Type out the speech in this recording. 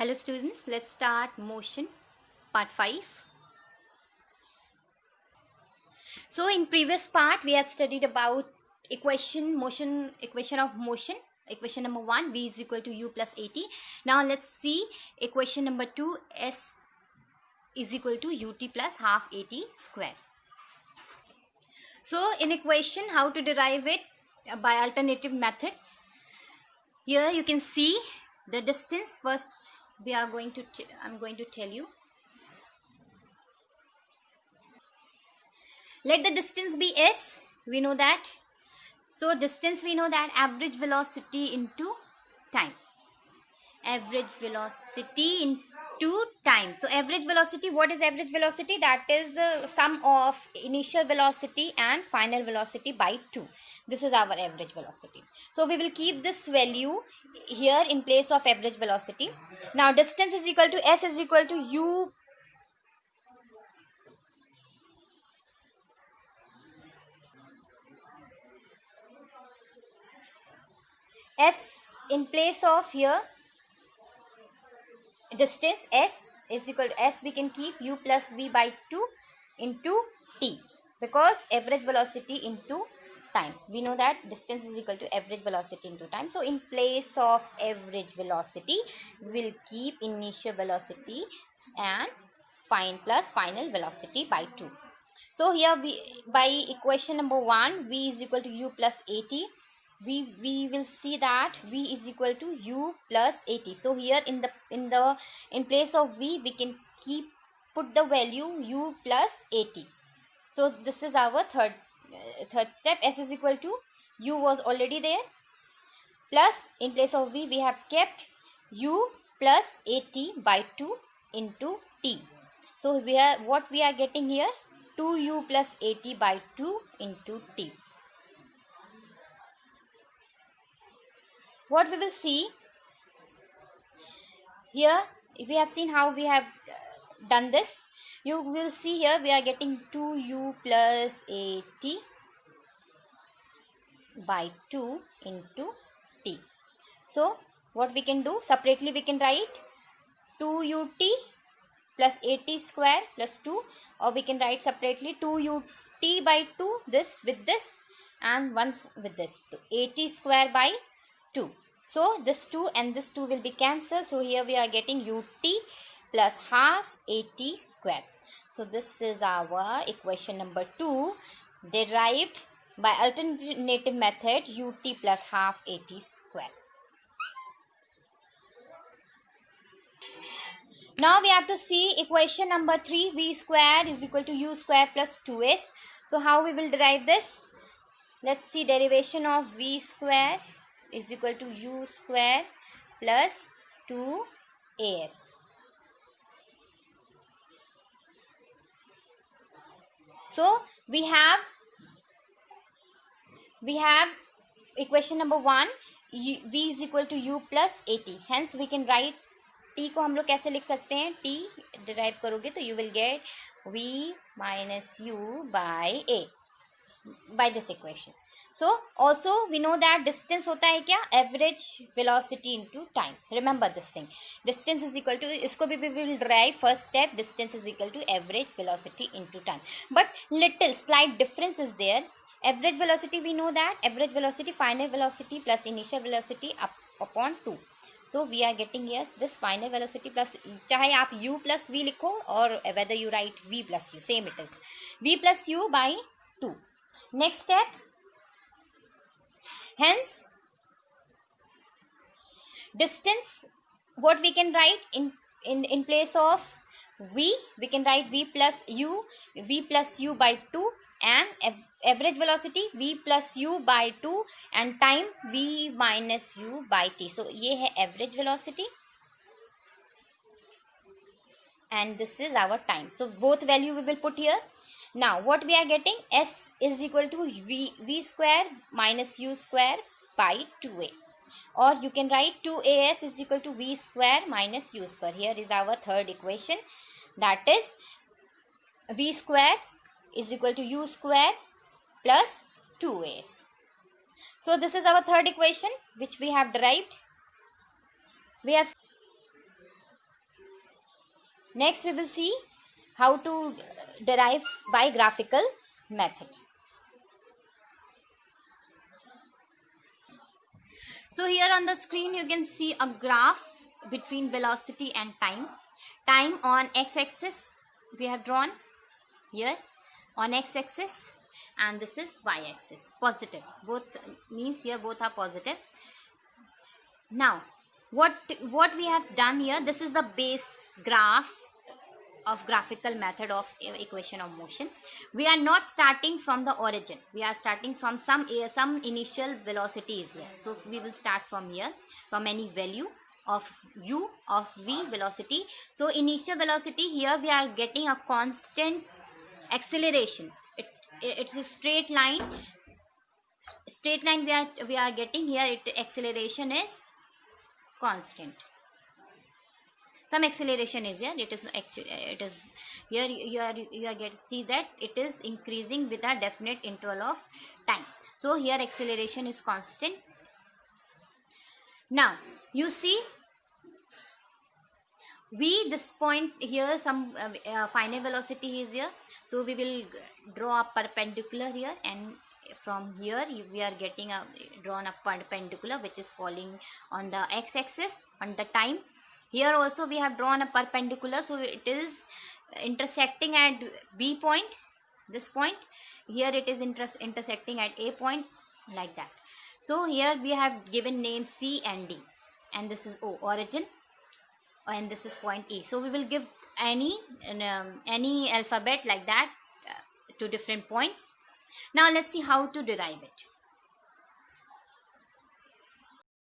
Hello students, let's start motion part 5. So in previous part we have studied about equation of motion. Equation number 1, v is equal to u plus at. Now let's see equation number 2, s is equal to ut plus half at square. So in equation, how to derive it by alternative method. Here you can see the distance. First I'm going to tell you. Let the distance be s, we know that. So distance, we know that average velocity into time. Average velocity into time. So average velocity, what is average velocity? That is the sum of initial velocity and final velocity by 2. This is our average velocity. So we will keep this value here in place of average velocity. Now distance is equal to s is equal to u s in place of here distance s is equal to s, we can keep u plus v by 2 into t, because average velocity into time, we know that distance is equal to average velocity into time. So in place of average velocity we'll keep initial velocity and final velocity by 2. So here by equation number 1, v is equal to u plus at. We will see that v is equal to u plus at. So here in place of v we can put the value u plus at. So this is our third step. S is equal to u was already there, plus in place of v we have kept u plus at by 2 into t. So what we are getting here, 2u plus at by 2 into t. What we will see here, if we have seen how we have done this, you will see here we are getting 2u plus at by 2 into t. So what we can do, separately we can write 2ut plus at square plus 2, or we can write separately 2ut by 2, this with this and 1 with this, so at square by 2. So this 2 and this 2 will be cancelled. So here we are getting ut plus half at square. So this is our equation number 2, derived by alternative method, ut plus half at square. Now we have to see equation number 3, v square is equal to u square plus 2s. So how we will derive this? Let's see derivation of v square is equal to u square plus 2as. So we have equation number 1, v is equal to u plus at. Hence we can write t को हम लोग कैसे लिख सकते हैं, t derive करोगे तो you will get v minus u by a by this equation. So also we know that distance होता है क्या, average velocity into time. Remember this thing, distance is equal to, इसको भी we will derive first step, distance is equal to average velocity into time. But little slight difference is there. Average velocity, we know that average velocity final velocity plus initial velocity upon 2. So we are getting yes this final velocity plus, चाहे आप u plus v लिखो or whether you write v plus u, same it is, v plus u by 2. Next step, hence distance, what we can write in place of v, we can write v plus u by 2, and average velocity v plus u by 2 and time v minus u by t. So ये है average velocity and this is our time. So both value we will put here. Now what we are getting, s is equal to v square minus u square by 2a, or you can write 2as is equal to v square minus u square. Here is our third equation, that is v square is equal to u square plus 2as. So this is our third equation which we have derived. We have Next, we will see how to derive by graphical method. So here on the screen you can see a graph between velocity and time. Time on x-axis we have drawn here on x-axis, and this is y-axis, positive. Both means here both are positive. Now what we have done here, this is the base graph of graphical method of equation of motion. We are not starting from the origin, we are starting from some initial velocity is here. So we will start from here, from any value of u of v velocity. So initial velocity, here we are getting a constant acceleration. It's a straight line we are getting here. Acceleration is constant. Some acceleration is here. It is here. You are get see that it is increasing with a definite interval of time. So here acceleration is constant. Now you see v, this point here, some final velocity is here. So we will draw a perpendicular here, and from here we are getting a drawn a perpendicular which is falling on the x-axis on the time. Here also we have drawn a perpendicular, so it is intersecting at B point, this point. Here it is intersecting at A point, like that. So here we have given name C and D, and this is O, origin, and this is point E. So we will give any alphabet like that to different points. Now let's see how to derive it.